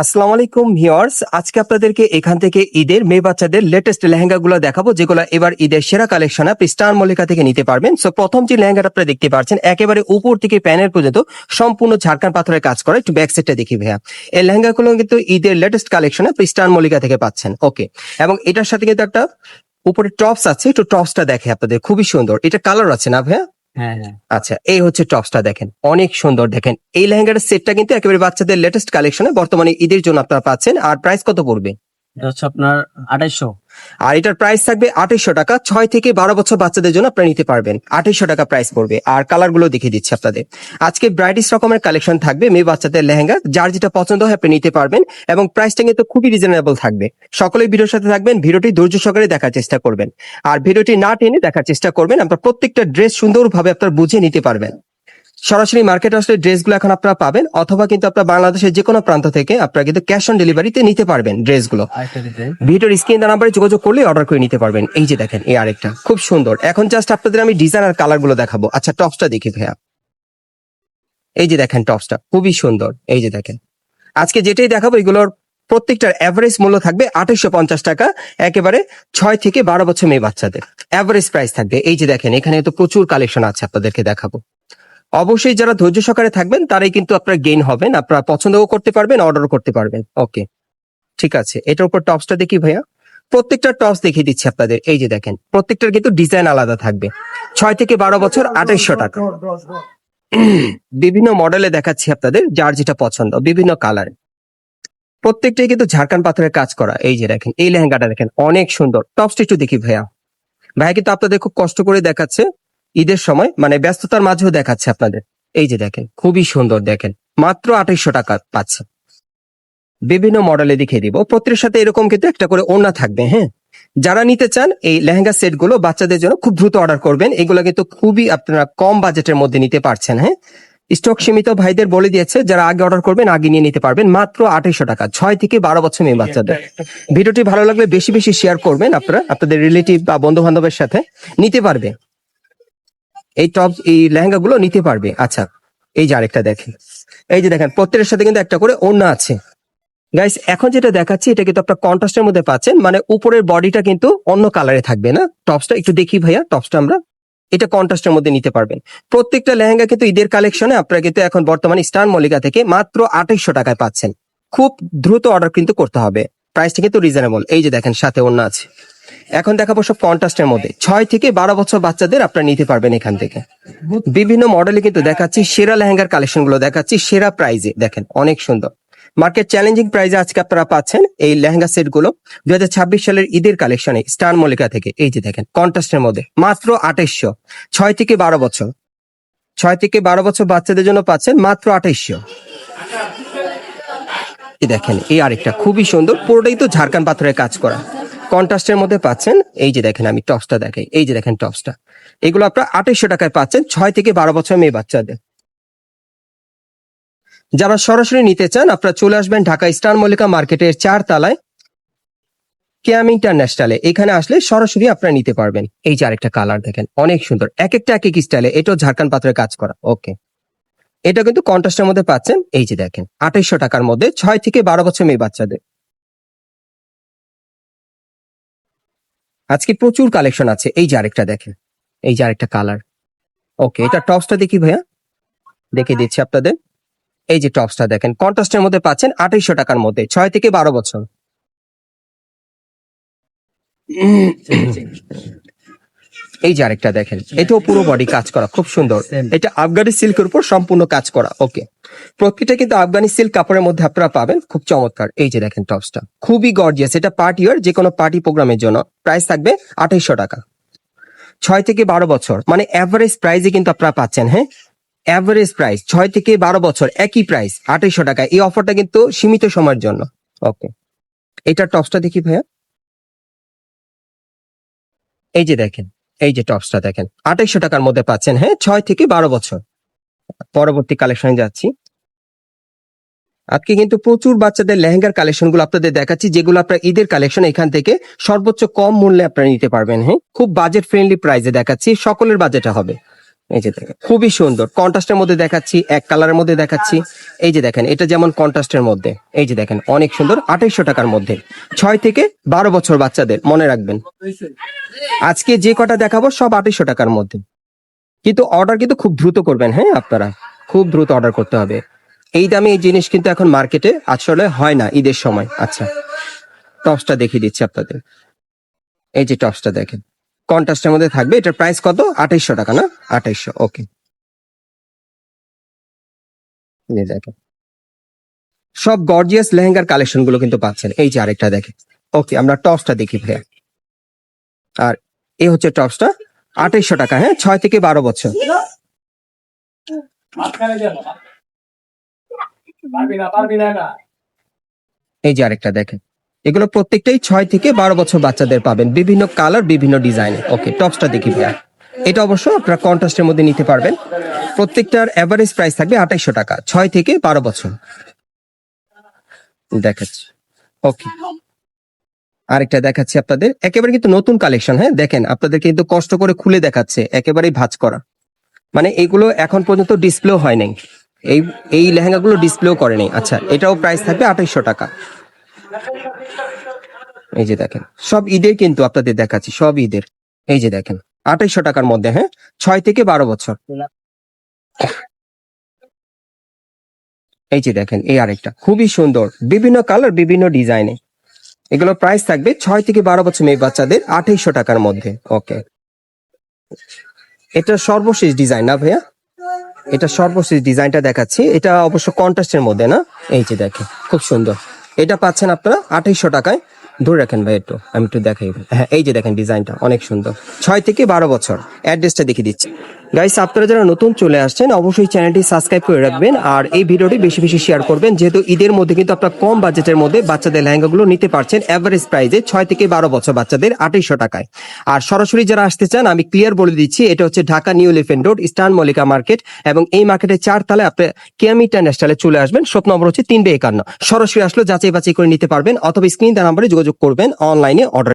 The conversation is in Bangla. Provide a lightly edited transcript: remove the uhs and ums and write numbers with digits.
আসসালামু আলাইকুম ভিউয়ার্স, আজকে আপনাদেরকে এখান থেকে ঈদের মেয়ে বাচ্চাদের লেটেস্ট লেহেঙ্গাগুলো দেখাবো, যেগুলো এবার ঈদের সেরা কালেকশন আপনি স্টার মল্লিকা থেকে নিতে পারবেন। সো প্রথম যে লেহেঙ্গাটা আপনারা দেখতে পাচ্ছেন, একেবারে উপর থেকে প্যানেল পর্যন্ত সম্পূর্ণ ঝাড়খান্ড পাথরের কাজ করা। একটু ব্যাক সাইডটা দেখি ভাইয়া। এই লেহেঙ্গাগুলো কিন্তু ঈদের লেটেস্ট কালেকশন আপনি স্টার মল্লিকা থেকে পাচ্ছেন। ওকে, এবং এটার সাথে কিন্তু একটা উপরে টপস আছে, একটু টপসটা দেখে আপনাদের, খুবই সুন্দর। এটা কালার আছে না ভাইয়া? হ্যাঁ হ্যাঁ, আচ্ছা, এই হচ্ছে টপসটা, দেখেন অনেক সুন্দর। দেখেন এই লেহেঙ্গার সেটটা কিন্তু একেবারে বাচ্চাদের লেটেস্ট কালেকশনে বর্তমানে ঈদের জন্য আপনারা পাচ্ছেন। আর প্রাইস কত পড়বে? এটা হচ্ছে আপনার 2800। আর এটার প্রাইস থাকবে 2800 টাকা। 6 থেকে 12 বছর বাচ্চাদের জন্য আপনারা নিতে পারবেন। 2800 টাকা প্রাইস পড়বে। আর কালার গুলো দেখিয়ে দিচ্ছি আপনাদের। আজকে ব্রাইটিশ রকমের কালেকশন থাকবে মেয়ে বাচ্চাদের লেহেঙ্গা, যার যেটা পছন্দ হয় আপনি নিতে পারবেন। এবং প্রাইসটা কিন্তু খুবই রিজনেবল থাকবে। সকলেই ভিডিওর সাথে থাকবেন, ভিডিওটি ধৈর্য সহকারে দেখার চেষ্টা করবেন। আর ভিডিওটি না টেনে দেখার চেষ্টা করবেন, আপনার প্রত্যেকটা ড্রেস সুন্দরভাবে আপনারা বুঝে নিতে পারবেন। সরাসরি মার্কেট আসলে ড্রেসগুলো এখন আপনারা পাবেন, অথবা কিন্তু আপনারা বাংলাদেশের যে কোনো প্রান্ত থেকে আপনারা কিন্তু ক্যাশ অন ডেলিভারিতে নিতে পারবেন ড্রেসগুলো। আরেকটা ডিজাইন, ভিডিওর স্ক্রিন নাম্বারে যোগাযোগ করলে অর্ডার করে নিতে পারবেন। এই যে দেখেন, এই আরেকটা খুব সুন্দর। এখন জাস্ট আপনাদের আমি ডিজাইন আর কালার গুলো দেখাবো। আচ্ছা, টপসটা দেখি ভাইয়া। এই যে দেখেন টপসটা খুবই সুন্দর। এই যে দেখেন, আজকে যেটাই দেখাবো এগুলোর প্রত্যেকটার অ্যাভারেজ মূল্য থাকবে 2850 টাকা, একেবারে 6 থেকে 12 বছর মেয়ে বাচ্চাদের অ্যাভারেজ প্রাইস থাকবে। এই যে দেখেন, এখানে তো প্রচুর কালেকশন আছে, আপনাদেরকে দেখাবো। অবশ্যই যারা ধৈর্য সহকারে থাকবেন তারাই কিন্তু আপনারা গেইন হবেন, আপনারা পছন্দও করতে পারবেন, অর্ডারও করতে পারবেন। ওকে, ঠিক আছে। এটার উপর টপসটা দেখি ভাইয়া। প্রত্যেকটা টপস দেখিয়ে দিচ্ছি আপনাদের। এই যে দেখেন, প্রত্যেকটার কিন্তু ডিজাইন আলাদা থাকবে। 6 থেকে 12 বছর 2800 টাকা। বিভিন্ন মডেলে দেখাচ্ছি আপনাদের, যার যেটা পছন্দ, বিভিন্ন কালার। প্রত্যেকটাই কিন্তু ঝাড়খান্ড পাথরের কাজ করা। এই যে দেখেন, এই লেহেঙ্গাটা দেখেন অনেক সুন্দর। টপসটা একটু দেখি ভাইয়া। ভাইয়া কিন্তু আপনাদের খুব কষ্ট করে দেখাচ্ছে, ঈদের সময় মানে ব্যস্ততার মাঝেও দেখাচ্ছে আপনাদের। এই যে দেখেন, খুবই সুন্দর। দেখেন মাত্র 2800 টাকা পাচ্ছে। বিভিন্ন মডেলে দেখিয়ে দিব। প্রত্যেকের সাথে এরকম কিন্তু একটা করে ওড়না থাকবে। হ্যাঁ, যারা নিতে চান এই লেহেঙ্গা সেট গুলো বাচ্চাদের জন্য খুব দ্রুত অর্ডার করবেন। এগুলো কিন্তু খুবই আপনারা কম বাজেটের মধ্যে নিতে পারছেন। হ্যাঁ, স্টক সীমিত, ভাইদের বলে দিয়েছে, যারা আগে অর্ডার করবেন আগে নিয়ে নিতে পারবেন মাত্র 2800 টাকা। 6 থেকে 12 বছর মেয়ে বাচ্চাদের। ভিডিওটি ভালো লাগলে বেশি বেশি শেয়ার করবেন, আপনারা আপনাদের রিলেটিভ বা বন্ধু বান্ধবের সাথে নিতে পারবে। এই টপ এই লেহেঙ্গা গুলো নিতে পারবে। আচ্ছা, এই যে আরেকটা দেখেন। এই যে দেখেন, প্রত্যেকের সাথে কিন্তু একটা করে ওড়না আছে। গাইস, এখন যেটা দেখাচ্ছি এটা কিন্তু আপনার কন্ট্রাস্টের মধ্যে পাচ্ছেন, মানে উপরের বডিটা কিন্তু অন্য কালারে থাকবে না। টপসটা একটু দেখি ভাইয়া। টপসটা আমরা এটা কন্ট্রাস্টের মধ্যে নিতে পারবেন। প্রত্যেকটা লেহেঙ্গা কিন্তু ঈদের কালেকশনে আপনারা কিন্তু এখন বর্তমানে স্টার মল্লিকা থেকে মাত্র 2800 টাকায় পাচ্ছেন। খুব দ্রুত অর্ডার কিন্তু করতে হবে, প্রাইসটা কিন্তু রিজনেবল। এই যে দেখেন, সাথে অন্য আছে। এখন দেখাবো সব কন্ট্রাস্টের মধ্যে। 6 থেকে 12 বছর বাচ্চাদের আপনারা নিতে পারবেন এখান থেকে। বিভিন্ন মডেলে কিন্তু দেখাচ্ছি, সেরা লেহেঙ্গার কালেকশন গুলো দেখাচ্ছি সেরা প্রাইজে। দেখেন অনেক সুন্দর, মার্কেট চ্যালেঞ্জিং প্রাইজে আজকে আপনারা পাচ্ছেন এই লেহেঙ্গা সেট গুলো 2026 সালের ঈদের কালেকশনে স্টার মল্লিকা থেকে। এই যে দেখেন, কন্ট্রাস্টের মধ্যে মাত্র 2800। 6 থেকে 12 বছর, 6 থেকে 12 বছর বাচ্চাদের জন্য পাচ্ছেন মাত্র 2800। এই দেখেন, এই আরেকটা খুবই সুন্দর, পুরোটাই তো ঝাড়খান্ড পাথরের কাজ করা, কন্ট্রাস্টের মধ্যে পাচ্ছেন। এই যে দেখেন, আমি টপসটা দেখাই। এই যে দেখেন টপসটা, এগুলো আপনারা 2800 টাকায় পাচ্ছেন 6 থেকে 12 বছর মেয়ে বাচ্চাদের। যারা সরাসরি নিতে চান আপনারা চলে আসবেন ঢাকা স্টার মল্লিকা মার্কেটের 4 তলায় ক্যাম ইন্টারন্যাশনালে। এখানে আসলে সরাসরি আপনারা নিতে পারবেন। এই যে আরেকটা কালার দেখেন অনেক সুন্দর, এক একটা এক এক স্টাইলে। এটাও ঝাড়খান্ড পাথরের কাজ করা। ওকে, এটা কিন্তু কন্ট্রাস্টের মধ্যে পাচ্ছেন। এই যে দেখেন, 2800 টাকার মধ্যে 6 থেকে 12 বছর মেয়ে বাচ্চাদের। আজকে প্রচুর কালেকশন আছে। এই যে আরেকটা দেখেন, এই যে আরেকটা কালার। ওকে, এটা টপসটা দেখি ভাইয়া, দেখিয়ে দিচ্ছি আপনাদের। এই যে টপসটা দেখেন, কন্ট্রাস্টের মধ্যে পাচ্ছেন 2800 টাকার মধ্যে, 6 থেকে 12 বছর। এই যে আরেকটা দেখেন, এটাও পুরো বডি কাজ করা, খুব সুন্দর। এটা আফগানি সিল্কের উপর সম্পূর্ণ কাজ করা। ওকে, প্রত্যেকটা কিন্তু আফগানি সিল্ক কাপড়ের মধ্যে আপনারা পাবেন, খুব চমৎকার। এই যে দেখেন টপসটা খুবই গর্জিয়াস। এটা পার্টি ওয়্যার, যে কোনো পার্টি প্রোগ্রামের জন্য। প্রাইস থাকবে 2800 টাকা। 6 থেকে 12 বছর মানে অ্যাভারেজ প্রাইসে কিন্তু আপনারা পাচ্ছেন। হ্যাঁ, অ্যাভারেজ প্রাইস 6 থেকে 12 বছর একই প্রাইস 2800 টাকা। এই অফারটা কিন্তু সীমিত সময়ের জন্য। ওকে, এটা টপসটা দেখি ভাইয়া। এই যে দেখেন, এই যে টপসটা দেখেন 2800 টাকার মধ্যে পাচ্ছেন। হ্যাঁ, 6 থেকে 12 বছর। পরবর্তী কালেকশনে যাচ্ছি। আজকে কিন্তু প্রচুর বাচ্চাদের লেহেঙ্গার কালেকশন গুলো আপনাদের দেখাচ্ছি, যেগুলো আপনার ঈদের কালেকশন এখান থেকে সর্বোচ্চ কম মূল্যে আপনারা নিতে পারবেন। হ্যাঁ, খুব বাজেট ফ্রেন্ডলি প্রাইসে দেখাচ্ছি, সকলের বাজেটে হবে। এই যে দেখেন খুবই সুন্দর কন্ট্রাস্টের মধ্যে দেখাচ্ছি, এক কালারের মধ্যে দেখাচ্ছি। এই যে দেখেন এটা যেমন কন্ট্রাস্টের মধ্যে, এই যে দেখেন অনেক সুন্দর 2800 টাকার মধ্যে 6 থেকে 12 বছর বাচ্চাদের, মনে রাখবেন আজকে যে কটা দেখাবো সব 2800 টাকার মধ্যে। কিন্তু অর্ডার কিন্তু খুব দ্রুত করবেন, হ্যাঁ আপনারা খুব দ্রুত অর্ডার করতে হবে। এই দামে এই জিনিস কিন্তু এখন মার্কেটে আসলে হয় না ঈদের সময়। আচ্ছা টপসটা দেখিয়ে দিচ্ছি আপনাদের। এই যে টপসটা দেখেন কন্ট্রাস্টের মধ্যে থাকবে, এটার প্রাইস কত? 2800 টাকা না? 2800, ওকে। দেখেন সব গর্জিয়াস লেহেঙ্গার কালেকশন গুলো কিন্তু পাচ্ছেন। এই যে আরেকটা দেখেন, ওকে আমরা টপসটা দেখি ভাইয়া। আর এই হচ্ছে টপসটা 2800 টাকা, হ্যাঁ 6 থেকে 12 বছর। এই যে আরেকটা দেখেন, এগুলো প্রত্যেকটাই 6 থেকে 12 বছর বাচ্চাদের পাবেন, বিভিন্ন কালার বিভিন্ন ডিজাইন। ওকে টপসটা দেখি ভাইয়া। এটা অবশ্য আপনারা কন্ট্রাস্টের মধ্যে নিতে পারবেন। প্রত্যেকটার এভারেজ প্রাইস থাকবে 2800 টাকা, 6 থেকে 12 বছর। দেখাচ্ছি, ওকে আরেকটা দেখাচ্ছি আপনাদের, একেবারে কিন্তু নতুন কালেকশন। হ্যাঁ দেখেন আপনাদের কিন্তু কষ্ট করে খুলে দেখাচ্ছে, একেবারেই ভাঁজ করা, মানে এগুলো এখন পর্যন্ত ডিসপ্লেও হয় নাই, এই এই লেহেঙ্গাগুলো ডিসপ্লেও করেনি। আচ্ছা এটাও প্রাইস থাকবে 2800 টাকা। এই যে দেখেন সব ঈদের কিন্তু আপনাদের দেখাচ্ছি, সব ঈদের। এই যে দেখেন 2800 টাকার মধ্যে, হ্যাঁ 6 থেকে 12 বছর। এই যে দেখেন এই আরেকটা খুবই সুন্দর, বিভিন্ন কালার বিভিন্ন ডিজাইনে, এগুলো প্রাইস থাকবে 6 থেকে 12 বছর মেয়ে বাচ্চাদের 2800 টাকার মধ্যে। ওকে এটা সর্বশেষ ডিজাইন না ভাইয়া? এটা সর্বশেষ ডিজাইনটা দেখাচ্ছি, এটা অবশ্য কন্ট্রাস্টের মধ্যে না। এই যে দেখেন খুব সুন্দর, এটা পাচ্ছেন আপনারা 2800 টাকায়। ধরে রাখেন ভাই একটু, আমি একটু দেখাই। হ্যাঁ এই যে দেখেন ডিজাইনটা অনেক সুন্দর, 6 থেকে 12 বছর। অ্যাড্রেসটা দেখিয়ে দিচ্ছি গাইস, আপনারা যারা নতুন চলে আসছেন অবশ্যই চ্যানেলটি সাবস্ক্রাইব করে রাখবেন আর এই ভিডিওটি বেশি বেশি শেয়ার করবেন, যেহেতু ঈদের মধ্যে কিন্তু আপনারা কম বাজেটের মধ্যে বাচ্চাদের লেহেঙ্গাগুলো নিতে পারছেন এভারেজ প্রাইসে 6 থেকে 12 বছর বাচ্চাদের 2800 টাকায়। আর সরাসরি যারা আসতে চান আমি ক্লিয়ার বলে দিচ্ছি, এটা হচ্ছে Dhaka new elephant road, eastern Mallika market, এবং এই মার্কেটের 4 তলায় আপনি কেএমই ইন্টারন্যাশনালে চলে আসবেন। শপ নম্বর হচ্ছে 352। সরাসরি আসলে যাচাই বাছাই করে নিতে পারবেন, অথবা স্ক্রিন দেওয়া নম্বরে যোগাযোগ করবেন অনলাইনে অর্ডার।